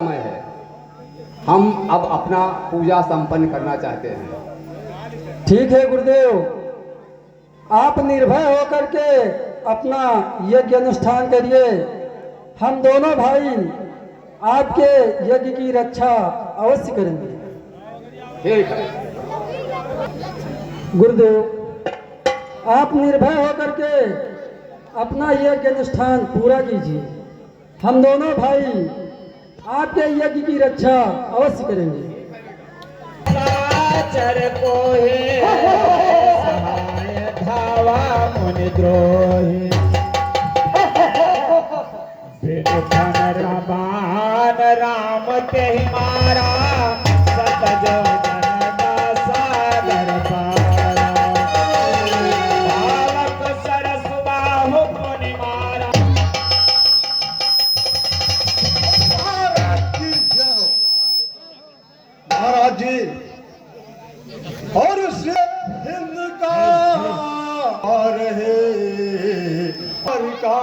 समय है। हम अब अपना पूजा संपन्न करना चाहते हैं। ठीक है गुरुदेव, आप निर्भय होकर के अपना यज्ञ अनुष्ठान करिए। हम दोनों भाई आपके यज्ञ की रक्षा अवश्य करेंगे। ठीक है गुरुदेव, आप निर्भय होकर के अपना यज्ञ अनुष्ठान पूरा कीजिए। हम दोनों भाई आपके यज्ञ की रक्षा अवश्य करेंगे। चर कोहे सहाय धावा मुनि द्रोही बिनु धन रमान राम के मारा सतज जन सागर पारा बालक सरस बाहु मुनि मारा। महाराज जी और से हिंद का और है हर का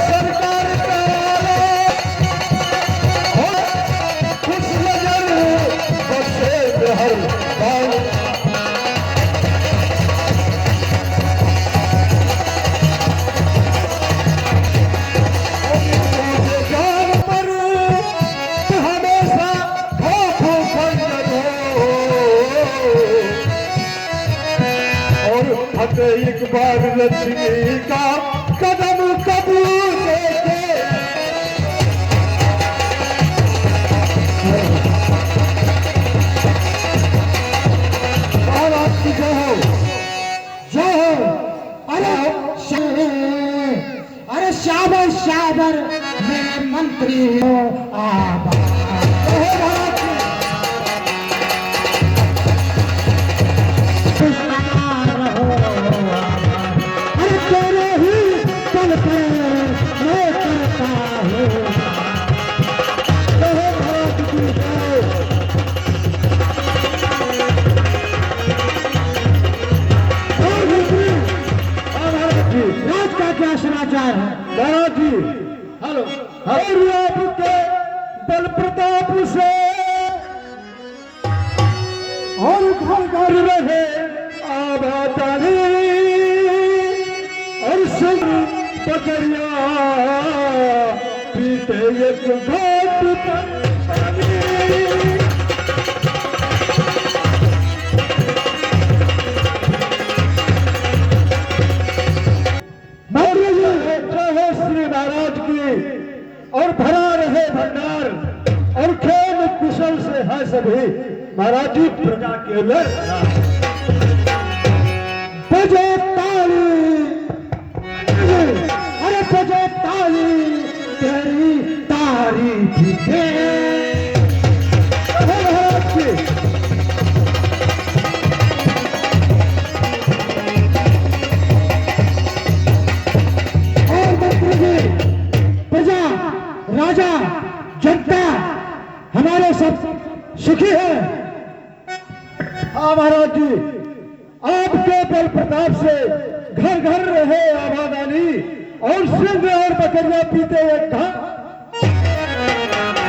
सरकार का खुश नजर बसे हर एक बार लक्ष्मी का कदम कबूल देखे महाराज की जय हो, जय हो। अरे शाबर शाबर मेरे मंत्री हो आबाद। राज का क्या समाचार है महाराज जी? हेलो और आपके बल प्रताप से और घर घर रहे आबादी और सब पकड़िया पीते एक घाट पर पानी। जय श्री महाराज की और भरा रहे भंडार और खेल कुशल से है सभी महाराज जी प्रजा के लिए बजे ताली, अरे बजे ताली तेरी तारीफ है महाराज की। प्रजा राजा जनता हमारे सब सुखी है। हाँ महाराज जी, आपके बल प्रताप से घर घर रहे आबादानी और सिंह और बकरियां पीते एक घाट।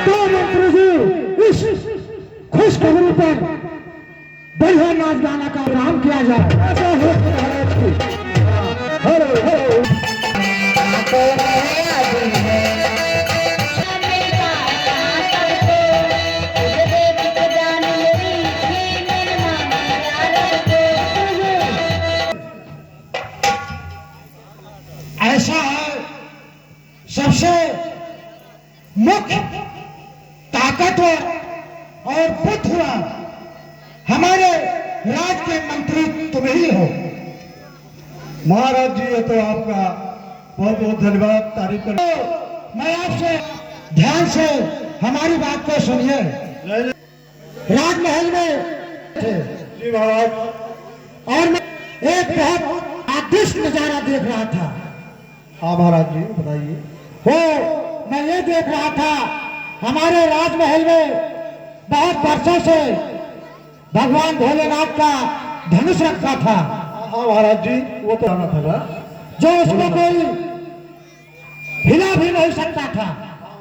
तो मंत्री जी इस खुशखबरी पर बढ़िया नाच गाना का आराम किया जाए, ऐसा हो महाराज की। हेलो हेलो ऐसा है सबसे मुख्य ताकतवर और बुद्धिमान हमारे राज के मंत्री तुम ही हो। महाराज जी ये तो आपका बहुत बहुत धन्यवाद, तारीफ कर। तो मैं आपसे ध्यान से हमारी बात को सुनिए। राजमहल में थे जी महाराज, और मैं एक बहुत आदिष्ट नजारा देख रहा था। हाँ महाराज जी बताइए। हो मैं ये देख रहा था हमारे राजमहल में बहुत वर्षों से भगवान भोलेनाथ का धनुष रखा था, हाँ महाराज जी, वो तो आना था ना। जो उसको कोई हिला भी नहीं सकता था,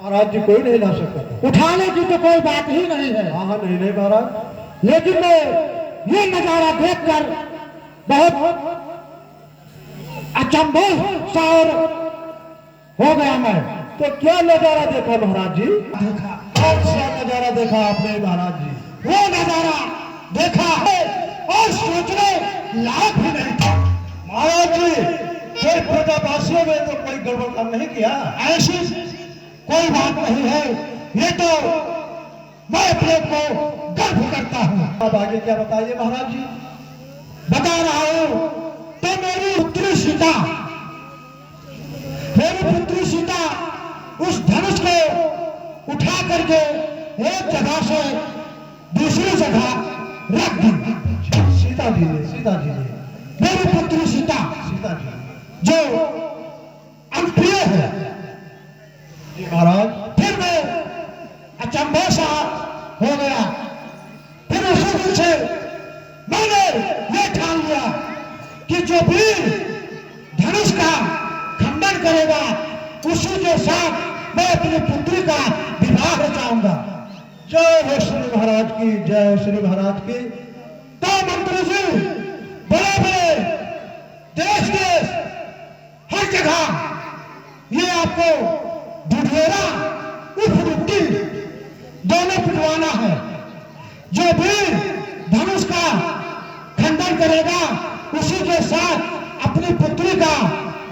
महाराज जी कोई नहीं ला सकता था। उठाने की तो कोई बात ही नहीं है। हाँ हाँ, नहीं नहीं महाराज। लेकिन मैं ये नजारा देखकर बहुत अचंभे सा और हो गया मैं। तो क्या नजारा देखा महाराज जी? देखा, कौन सा नजारा देखा आपने महाराज जी? वो नजारा देखा है और सोचने लायक भी नहीं था। महाराज जी, फिर प्रजावासियों में तो कोई गड़बड़ काम नहीं किया? ऐसी कोई बात नहीं है, ये तो मैं अपने को गर्व करता हूँ। अब आगे क्या बताइए महाराज जी? बता रहा हूँ, तो मेरी पुत्री सीता उस धनुष को उठा करके एक जगह से दूसरी जगह रख दी। सीता जी ने मेरी पुत्री सीता सीता जी जो अनप्रिय है। जी महाराज। फिर मैं अचंभे सा हो गया। फिर उसी दिन से मैंने ये ठान लिया कि जो वीर धनुष का खंडन करेगा उसी के साथ मैं अपनी पुत्री का विवाह रचाऊंगा। जय हो श्री महाराज की, जय श्री महाराज की। तो मंत्री जी, बड़े बड़े देश हर जगह ये आपको ढिढोरा उर्फ रुट्टी दोनों पिटवाना है। जो भी धनुष का खंडन करेगा उसी के साथ अपनी पुत्री का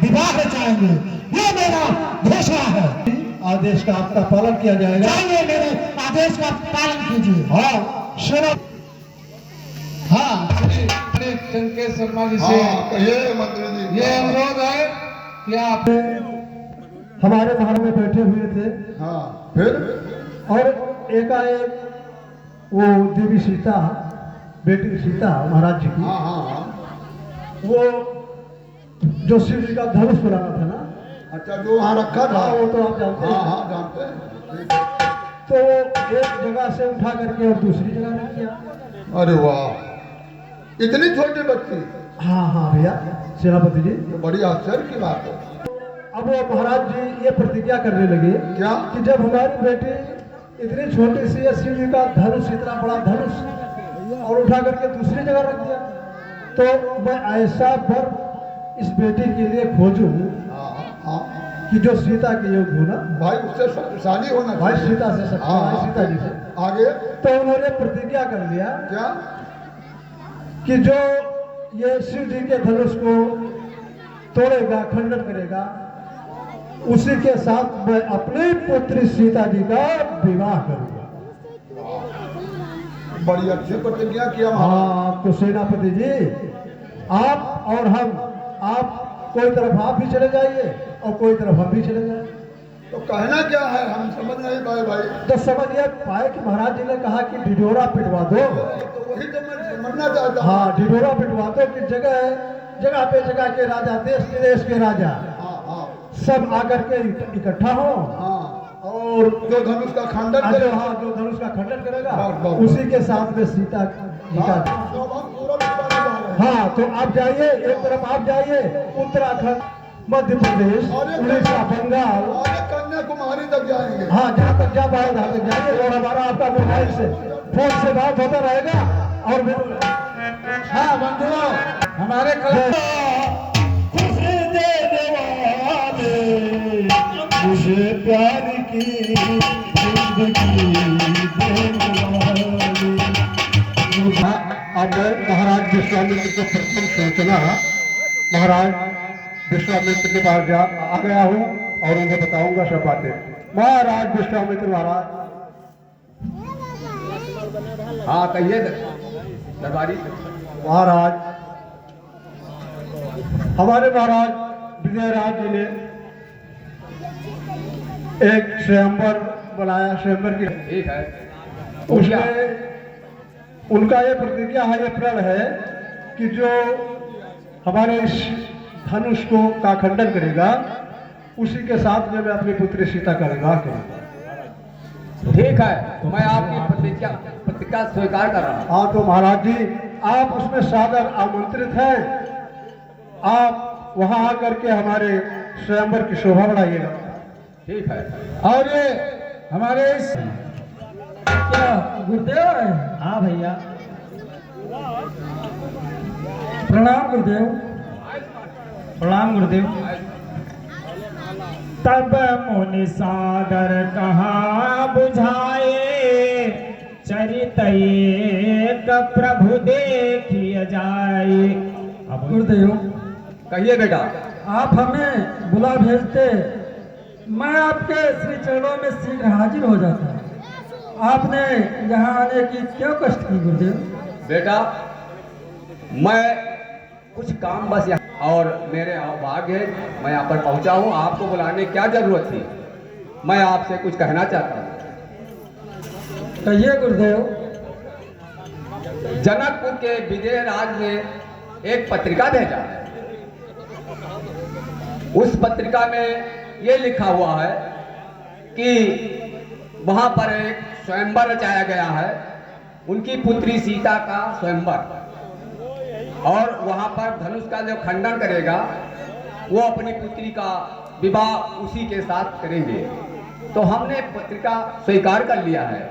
विवाह रचाएंगे। ये मेरा घोषणा है। आदेश का आपका पालन किया जाएगा। जाइए, मेरे आदेश का पालन कीजिए। हाँ सेना। हाँ, श्री चंकेश शर्मा जी से ये अनुरोध है कि आप हमारे महल में बैठे हुए थे हाँ, फिर और एकाएक वो देवी सीता, बेटी सीता महाराज जी की, हाँ हाँ हाँ। वो जो शिव जी का धनुष बनाना था ना, अच्छा, जो वहाँ रखा था। हाँ, वो तो आप जानते हाँ हैं। हाँ, जानते हैं। तो एक जगह से उठा करके और दूसरी जगह रख दिया। अरे वाह, इतनी छोटी बच्ची। हाँ हाँ भैया सेनापति जी। तो बड़ी आश्चर्य की बात है। अब वो महाराज जी ये प्रतिज्ञा करने लगे क्या? कि जब हमारी बेटी इतनी छोटी सी शिव जी का धनुष, इतना बड़ा धनुष और उठा करके दूसरी जगह रख दिया, तो मैं ऐसा वर इस बेटी के लिए खोजूं हाँ हाँ, कि जो सीता के योग्य हो ना, भाई उससे शक्तिशाली होना भाई चाहिए। सीता से सकता हाँ, है, सीता जी से। आगे तो उन्होंने प्रतिज्ञा कर लिया क्या? कि जो ये शिव जी के धनुष को तोड़ेगा, खंडन करेगा, उसी के साथ मैं अपनी पुत्री सीता जी का विवाह करूंगा। बड़ी अच्छी प्रतिज्ञा किया। हाँ, तो सेनापति जी, आप और हम, आप कोई तरफ आप भी चले जाइए और कोई तरफ हम भी चले जाए। तो कहना क्या है, हम समझ नहीं पाए भाई। तो समझ ये पाए कि महाराज जी ने कहा कि ढिढोरा पिटवा दो। तो वही तो मैं समझना चाहता हूँ। हाँ, ढिढोरा पिटवा दो कि जगह पे जगह के राजा, देश विदेश के राजा हाँ हाँ सब आकर के इकट्ठा हो हाँ। और जो धनुष का खंडन जो करेगा। हाँ, जो धनुष का खंडन करेगा बस, बस, उसी के साथ में सीता जी का। तो हम पूरा विश्वास कर रहे हैं। हाँ, तो आप जाइए, एक तरफ आप जाइए उत्तराखंड, मध्य प्रदेश, उड़ीसा, बंगाल, आगे कन्याकुमारी तक जाएंगे। हाँ, जहाँ तक जा पाए वहाँ तक जाइए और हमारा आपका मोबाइल से, फोन से बात होता रहेगा। और हाँ बंधुओं, हमारे मुझे प्यार की जिंदगी अब महाराज विश्वामित्र को प्रथम सूचना महाराज विश्वामित्र के पास आ गया हूँ और उन्हें बताऊंगा सब बातें। महाराज विश्वामित्र महाराज। हाँ कहिए दरबारी। महाराज, हमारे महाराज विजयराज जी ने एक स्वयंवर बनाया। स्वयंवर की ठीक है। उसमें उनका ये प्रतिज्ञा है, ये प्रण है कि जो हमारे इस धनुष को का खंडन करेगा उसी के साथ में मैं अपनी पुत्री सीता का विवाह करूंगा। ठीक है, मैं आपकी प्रतिज्ञा स्वीकार कर रहा हूँ। हाँ तो महाराज जी आप उसमें सादर आमंत्रित हैं। आप वहां आकर के हमारे स्वयंवर की शोभा बढ़ाइएगा। ठीक है। और ये हमारे इस क्या गुरुदेव है? हाँ भैया। प्रणाम गुरुदेव। प्रणाम गुरुदेव। तब मुनि सादर कहा बुझाए, चरित एक प्रभु देखिए जाए। अब गुरुदेव कहिए बेटा। आप हमें बुला भेजते, मैं आपके श्री चरणों में शीघ्र हाजिर हो जाता। आपने यहाँ आने की क्यों कष्ट की गुरुदेव? बेटा मैं कुछ काम बस यहाँ और मेरे भाग्य है मैं यहाँ पर पहुँचा हूँ। आपको बुलाने की क्या जरूरत थी? मैं आपसे कुछ कहना चाहता हूँ। कहिए गुरुदेव। जनकपुर के विजय राज ने एक पत्रिका भेजा है। उस पत्रिका में ये लिखा हुआ है कि वहां पर एक स्वयंवर रचाया गया है, उनकी पुत्री सीता का स्वयंवर, और वहां पर धनुष का जो खंडन करेगा वो अपनी पुत्री का विवाह उसी के साथ करेंगे। तो हमने पत्रिका स्वीकार कर लिया है।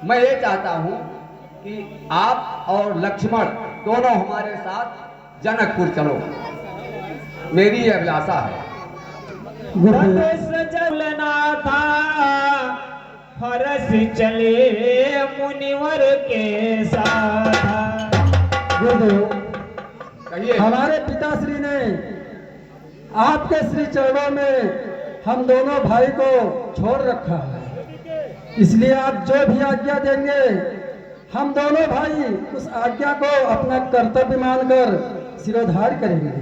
मैं ये चाहता हूं कि आप और लक्ष्मण दोनों हमारे साथ जनकपुर चलो, मेरी ये अभिलाषा है। चलना था फरस चले मुनिवर के साथ। गुरुदेव कहिए। हमारे पिताश्री ने आपके श्री चरणों में हम दोनों भाई को छोड़ रखा है, इसलिए आप जो भी आज्ञा देंगे हम दोनों भाई उस आज्ञा को अपना कर्तव्य मानकर सिरोधार्य करेंगे,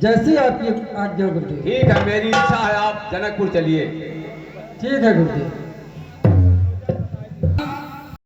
जैसी आपकी आज्ञा गुरुदेव। ठीक है, मेरी इच्छा है आप जनकपुर चलिए। ठीक है गुरुदेव।